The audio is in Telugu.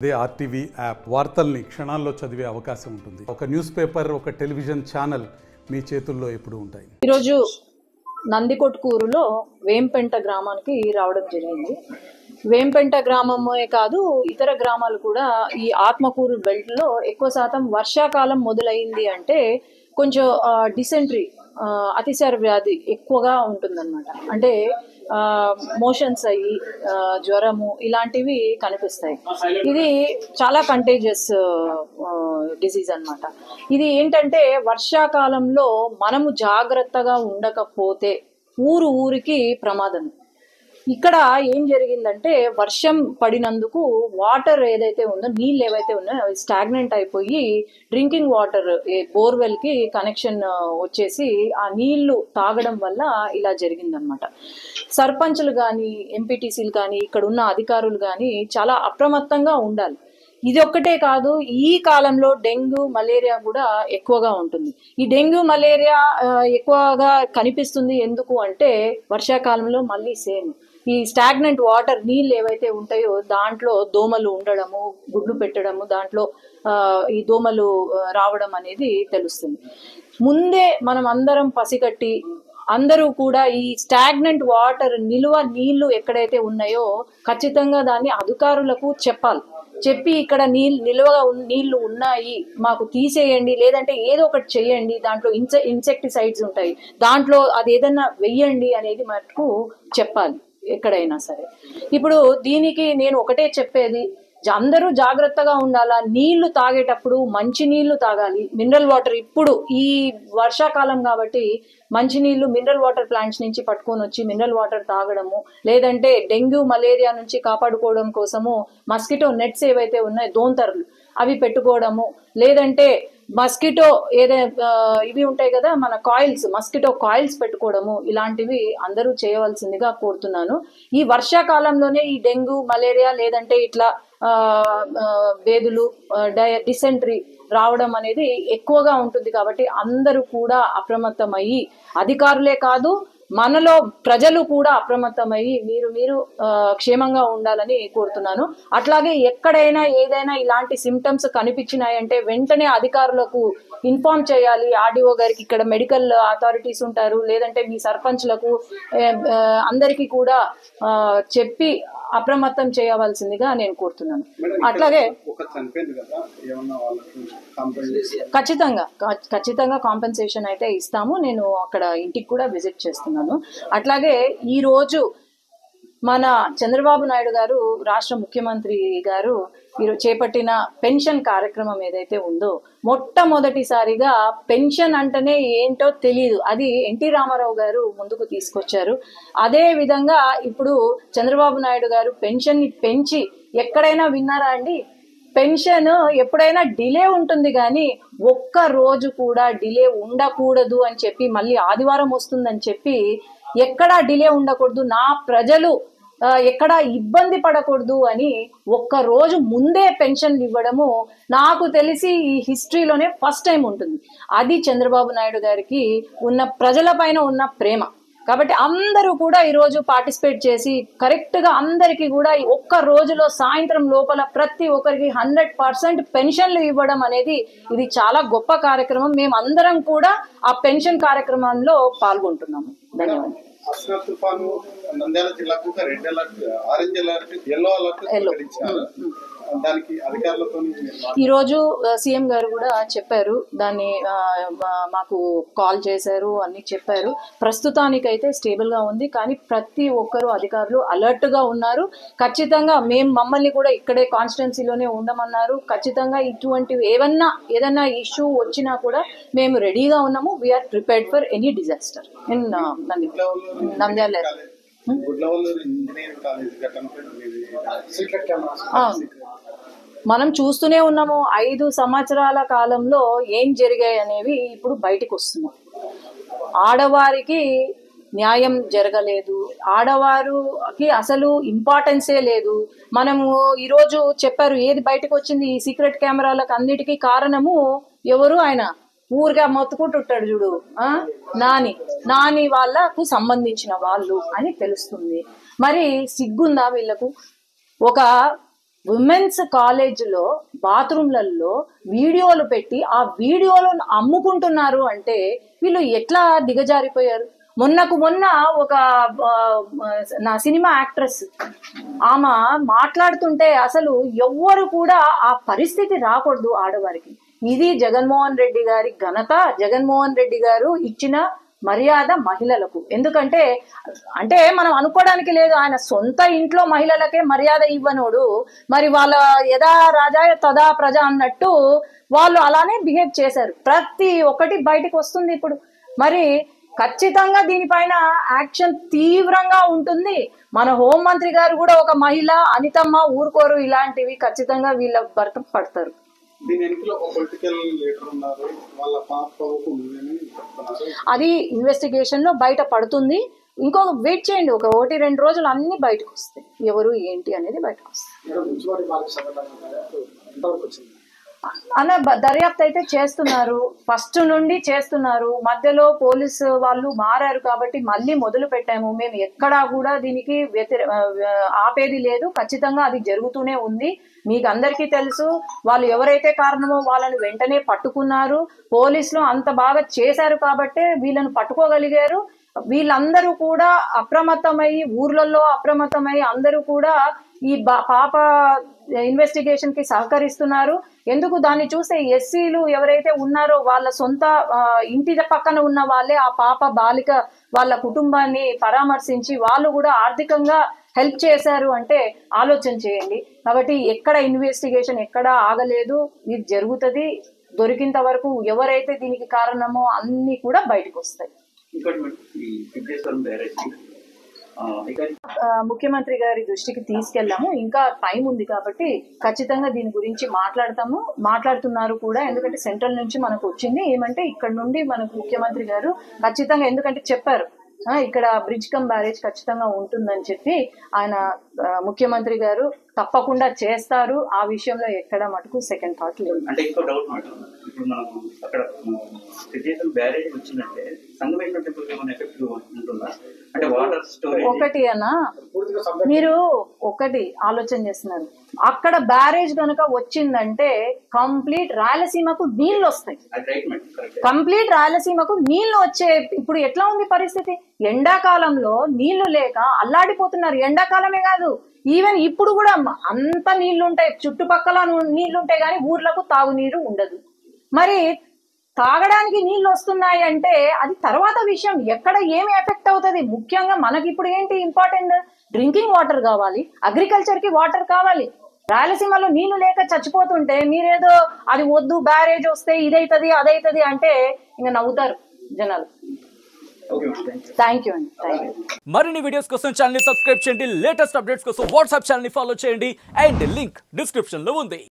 అదే ఆర్టీవీ యాప్ వార్తల్ని క్షణాల్లో చదివే అవకాశం ఉంటుంది. ఒక న్యూస్ పేపర్, ఒక టెలివిజన్ ఛానల్ మీ చేతుల్లో ఎప్పుడూ ఉంటాయి. ఈరోజు నందికొట్కూరులో వేంపెంట గ్రామానికి రావడం జరిగింది. వేంపెంట గ్రామమే కాదు, ఇతర గ్రామాలు కూడా ఈ ఆత్మకూరు బెల్ట్లో ఎక్కువ శాతం వర్షాకాలం మొదలైంది అంటే కొంచెం డిసెంట్రీ, అతిసార వ్యాధి ఎక్కువగా ఉంటుందన్నమాట. అంటే మోషన్స్ అయ్యి జ్వరము ఇలాంటివి కనిపిస్తాయి. ఇది చాలా కంటేజియస్ డిసీజ్ అన్నమాట. ఇది ఏంటంటే వర్షాకాలంలో మనము జాగ్రత్తగా ఉండకపోతే ఊరికి ప్రమాదం. ఇక్కడ ఏం జరిగిందంటే వర్షం పడినందుకు వాటర్ ఏదైతే ఉందో, నీళ్ళు ఏవైతే ఉన్నాయో అవి స్టాగ్నెంట్ అయిపోయి డ్రింకింగ్ వాటర్ బోర్వెల్కి కనెక్షన్ వచ్చేసి ఆ నీళ్లు తాగడం వల్ల ఇలా జరిగిందనమాట. సర్పంచ్లు కానీ, ఎంపీటీసీలు కానీ, ఇక్కడ ఉన్న అధికారులు కానీ చాలా అప్రమత్తంగా ఉండాలి. ఇది ఒక్కటే కాదు, ఈ కాలంలో డెంగ్యూ, మలేరియా కూడా ఎక్కువగా ఉంటుంది. ఈ డెంగ్యూ, మలేరియా ఎక్కువగా కనిపిస్తుంది ఎందుకు అంటే వర్షాకాలంలో మళ్ళీ సేమ్ ఈ స్టాగ్నెంట్ వాటర్, నీళ్ళు ఏవైతే ఉంటాయో దాంట్లో దోమలు ఉండడము, గుడ్లు పెట్టడము, దాంట్లో ఈ దోమలు రావడం అనేది తెలుస్తుంది. ముందే మనం అందరం పసిగట్టి అందరూ కూడా ఈ స్టాగ్నెంట్ వాటర్, నిలువ నీళ్లు ఎక్కడైతే ఉన్నాయో ఖచ్చితంగా దాన్ని అధికారులకు చెప్పి ఇక్కడ నీళ్లు ఉన్నాయి, మాకు తీసేయండి, లేదంటే ఏదో ఒకటి చెయ్యండి, దాంట్లో ఇన్సెక్టిసైడ్స్ ఉంటాయి, దాంట్లో అది ఏదన్నా వెయ్యండి అనేది మటుకు చెప్పాలి ఎక్కడైనా సరే. ఇప్పుడు దీనికి నేను ఒకటే చెప్పేది, అందరూ జాగ్రత్తగా ఉండాలా. నీళ్లు తాగేటప్పుడు మంచి నీళ్లు తాగాలి. మినరల్ వాటర్, ఇప్పుడు ఈ వర్షాకాలం కాబట్టి మంచినీళ్ళు మినరల్ వాటర్ ప్లాంట్స్ నుంచి పట్టుకొని వచ్చి మినరల్ వాటర్ తాగడము, లేదంటే డెంగ్యూ, మలేరియా నుంచి కాపాడుకోవడం కోసము మస్కిటో నెట్స్ ఏవైతే ఉన్నాయో, దోంతర్లు అవి పెట్టుకోవడము, లేదంటే మస్కిటో ఇవి ఉంటాయి కదా మన కాయిల్స్, మస్కిటో కాయిల్స్ పెట్టుకోవడము, ఇలాంటివి అందరూ చేయవలసిందిగా కోరుతున్నాను. ఈ వర్షాకాలంలోనే ఈ డెంగ్యూ, మలేరియా లేదంటే ఇట్లా వేదులు, డిసెంట్రీ రావడం అనేది ఎక్కువగా ఉంటుంది. కాబట్టి అందరూ కూడా అప్రమత్తమయ్యి, అధికారులే కాదు మనలో ప్రజలు కూడా అప్రమత్తమయ్యి మీరు క్షేమంగా ఉండాలని కోరుతున్నాను. అట్లాగే ఎక్కడైనా ఏదైనా ఇలాంటి సిమ్టమ్స్ కనిపించినాయంటే వెంటనే అధికారులకు ఇన్ఫార్మ్ చేయాలి. ఆర్డీఓ గారికి, ఇక్కడ మెడికల్ అథారిటీస్ ఉంటారు, లేదంటే మీ సర్పంచ్లకు, అందరికీ కూడా చెప్పి అప్రమత్తం చేయవలసిందిగా నేను కోరుతున్నాను. అట్లాగే ఖచ్చితంగా కాంపెన్సేషన్ అయితే ఇస్తాము. నేను అక్కడ ఇంటికి కూడా విజిట్ చేస్తున్నాను. అట్లాగే ఈరోజు మన చంద్రబాబు నాయుడు గారు, రాష్ట్ర ముఖ్యమంత్రి గారు ఈరోజు చేపట్టిన పెన్షన్ కార్యక్రమం ఏదైతే ఉందో, మొట్టమొదటిసారిగా పెన్షన్ అంటేనే ఏంటో తెలియదు, అది ఎన్టీ రామారావు గారు ముందుకు తీసుకొచ్చారు. అదే విధంగా ఇప్పుడు చంద్రబాబు నాయుడు గారు పెన్షన్ ని పెంచి, ఎక్కడైనా విన్నారా అండి, పెన్షన్ ఎప్పుడైనా డిలే ఉంటుంది కానీ ఒక్క రోజు కూడా డిలే ఉండకూడదు అని చెప్పి, మళ్ళీ ఆదివారం వస్తుందని చెప్పి ఎక్కడా డిలే ఉండకూడదు, నా ప్రజలు ఎక్కడా ఇబ్బంది పడకూడదు అని ఒక్క రోజు ముందే పెన్షన్లు ఇవ్వడము నాకు తెలిసి ఈ హిస్టరీలోనే ఫస్ట్ టైం ఉంటుంది. అది చంద్రబాబు నాయుడు గారికి ఉన్న ప్రజల పైన ఉన్న ప్రేమ. కాబట్టి అందరూ కూడా ఈరోజు పార్టిసిపేట్ చేసి కరెక్ట్గా అందరికీ కూడా ఒక్క రోజులో సాయంత్రం లోపల ప్రతి ఒక్కరికి 100% పెన్షన్లు ఇవ్వడం అనేది ఇది చాలా గొప్ప కార్యక్రమం. మేము అందరం కూడా ఆ పెన్షన్ కార్యక్రమంలో పాల్గొంటున్నాము. ధన్యవాదాలు. నంద్యాల జిల్లాకు red alert, orange alert, yellow alert ప్రకటించారు. దానికి అధికారులతో ఈరోజు సీఎం గారు కూడా చెప్పారు, దాన్ని మాకు కాల్ చేశారు, అన్ని చెప్పారు. ప్రస్తుతానికైతే స్టేబుల్ గా ఉంది, కానీ ప్రతి ఒక్కరు అధికారులు అలర్ట్ గా ఉన్నారు. ఖచ్చితంగా మమ్మల్ని కూడా ఇక్కడే కాన్స్టిట్యున్సీలోనే ఉండమన్నారు. ఖచ్చితంగా ఇటువంటివి ఏదన్నా ఇష్యూ వచ్చినా కూడా మేము రెడీగా ఉన్నాము. We are prepared for any disaster in Nandyal. మనం చూస్తూనే ఉన్నాము, 5 సంవత్సరాల కాలంలో ఏం జరిగాయి అనేవి ఇప్పుడు బయటకు వస్తున్నాయి. ఆడవారికి న్యాయం జరగలేదు, ఆడవారికి అసలు ఇంపార్టెన్సే లేదు. మనము ఈరోజు చెప్పారు, ఏది బయటకు వచ్చింది, ఈ సీక్రెట్ కెమెరాలకు అన్నిటికీ కారణము ఎవరు, ఆయన ఊరిగా మొత్తుకుంటుంటాడు చూడు, నాని వాళ్ళకు సంబంధించిన వాళ్ళు అని తెలుస్తుంది. మరి సిగ్గుందా వీళ్ళకు? ఒక ఉమెన్స్ కాలేజ్లో బాత్రూమ్లలో వీడియోలు పెట్టి ఆ వీడియోలను అమ్ముకుంటున్నారు అంటే వీళ్ళు ఎట్లా దిగజారిపోయారు. మొన్న ఒక నా సినిమా యాక్ట్రెస్ ఆమె మాట్లాడుతుంటే అసలు ఎవ్వరు కూడా ఆ పరిస్థితి రాకూడదు ఆడవారికి. ఇది జగన్మోహన్ రెడ్డి గారి ఘనత, జగన్మోహన్ రెడ్డి గారు ఇచ్చిన మర్యాద మహిళలకు. ఎందుకంటే అంటే మనం అనుకోవడానికి లేదు, ఆయన సొంత ఇంట్లో మహిళలకే మర్యాద ఇవ్వనోడు మరి వాళ్ళ యథా రాజా తదా ప్రజ అన్నట్టు వాళ్ళు అలానే బిహేవ్ చేశారు. ప్రతి ఒక్కటి బయటకు వస్తుంది ఇప్పుడు. మరి ఖచ్చితంగా దీనిపైన యాక్షన్ తీవ్రంగా ఉంటుంది. మన హోంమంత్రి గారు కూడా ఒక మహిళ, అనితమ్మ ఊరుకోరు, ఇలాంటివి ఖచ్చితంగా వీళ్ళ భర్త పడతారు. దీని వెనుకలో ఒక పొలిటికల్ లీడర్ ఉన్నారు, వాళ్ళ పాపకు అది ఇన్వెస్టిగేషన్ లో బయట పడుతుంది. ఇంకొక వెయిట్ చేయండి, ఒక 1-2 రోజులు అన్ని బయటకు వస్తాయి, ఎవరు ఏంటి అనేది బయటకు వస్తాయి. అన్న దర్యాప్తు అయితే చేస్తున్నారు, ఫస్ట్ నుండి చేస్తున్నారు. మధ్యలో పోలీసు వాళ్ళు మారారు కాబట్టి మళ్ళీ మొదలు పెట్టాము. మేము ఎక్కడా కూడా దీనికి ఆపేది లేదు, ఖచ్చితంగా అది జరుగుతూనే ఉంది. మీకు అందరికీ తెలుసు, వాళ్ళు ఎవరైతే కారణమో వాళ్ళని వెంటనే పట్టుకున్నారు. పోలీసులు అంత బాగా చేశారు కాబట్టే వీళ్ళని పట్టుకోగలిగారు. వీళ్ళందరూ కూడా అప్రమత్తమై, ఊర్లలో అప్రమత్తమై అందరూ కూడా ఈ పాప ఇన్వెస్టిగేషన్ కి సహకరిస్తున్నారు. ఎందుకు దాన్ని చూస్తే ఎస్సీలు ఎవరైతే ఉన్నారో వాళ్ళ సొంత ఇంటి పక్కన ఉన్న వాళ్ళే ఆ పాప బాలిక వాళ్ళ కుటుంబాన్ని పరామర్శించి వాళ్ళు కూడా ఆర్థికంగా హెల్ప్ చేశారు అంటే ఆలోచన చేయండి. కాబట్టి ఎక్కడ ఇన్వెస్టిగేషన్ ఎక్కడ ఆగలేదు, ఇది జరుగుతుంది. దొరికినంత వరకు ఎవరైతే దీనికి కారణమో అన్ని కూడా బయటకు వస్తాయి. ముఖ్యమంత్రి గారి దృష్టికి తీసుకెళ్లాము, ఇంకా టైం ఉంది కాబట్టి ఖచ్చితంగా దీని గురించి మాట్లాడుతున్నారు కూడా. ఎందుకంటే సెంట్రల్ నుంచి మనకు వచ్చింది ఏమంటే ఇక్కడ నుండి మనకు ముఖ్యమంత్రి గారు ఖచ్చితంగా, ఎందుకంటే చెప్పారు ఇక్కడ బ్రిడ్జ్ కమ్ బ్యారేజ్ ఖచ్చితంగా ఉంటుందని చెప్పి ఆయన ముఖ్యమంత్రి గారు తప్పకుండా చేస్తారు. ఆ విషయంలో ఎక్కడ మటుకు సెకండ్ థాట్ లేదు. అంటే ఇంకో డౌట్ మేడం, ఇప్పుడు మనం అక్కడ శ్రీశైలం బ్యారేజ్ వచ్చిందంటే సంగమేశ్వర టెంపుల్ ఏమైనా ఎఫెక్ట్ ఉంటుందా? అంటే వాటర్ స్టోరేజ్ ఒకటి అన్నా, మీరు ఒకటి ఆలోచన చేస్తున్నారు, అక్కడ బ్యారేజ్ కనుక వచ్చిందంటే కంప్లీట్ రాయలసీమకు నీళ్లు వస్తాయి. కంప్లీట్ రాయలసీమకు నీళ్లు వచ్చే ఇప్పుడు ఎట్లా ఉంది పరిస్థితి? ఎండాకాలంలో నీళ్లు లేక అల్లాడిపోతున్నారు. ఎండాకాలమే కాదు, ఈవెన్ ఇప్పుడు కూడా అంత నీళ్లుంటాయి, చుట్టుపక్కల నీళ్లుంటాయి కానీ ఊర్లకు తాగునీరు ఉండదు. మరి తాగడానికి నీళ్లు వస్తున్నాయి అంటే అది తర్వాత విషయం, ఎక్కడ ఏమి ఎఫెక్ట్ అవుతుంది. ముఖ్యంగా మనకి ఇప్పుడు ఏంటి ఇంపార్టెంట్, డ్రింకింగ్ వాటర్ కావాలి, అగ్రికల్చర్ కి వాటర్ కావాలి. రాయలసీమలో నీళ్లు లేక చచ్చిపోతుంటే మీరేదో అది వద్దు బ్యారేజ్ వస్తే ఇదైతుంది అదైతుంది అంటే ఇంకా నవ్వుతారు జనాలు. థ్యాంక్ యూ అండి, థ్యాంక్ యూ. మరిన్ని వీడియోస్ కోసం ఛానల్ ని సబ్స్క్రైబ్ చేయండి, లేటెస్ట్ అప్డేట్స్ కోసం వాట్సాప్ ఛానల్ ని ఫాలో చేయండి అండ్ లింక్ డిస్క్రిప్షన్ లో ఉంది.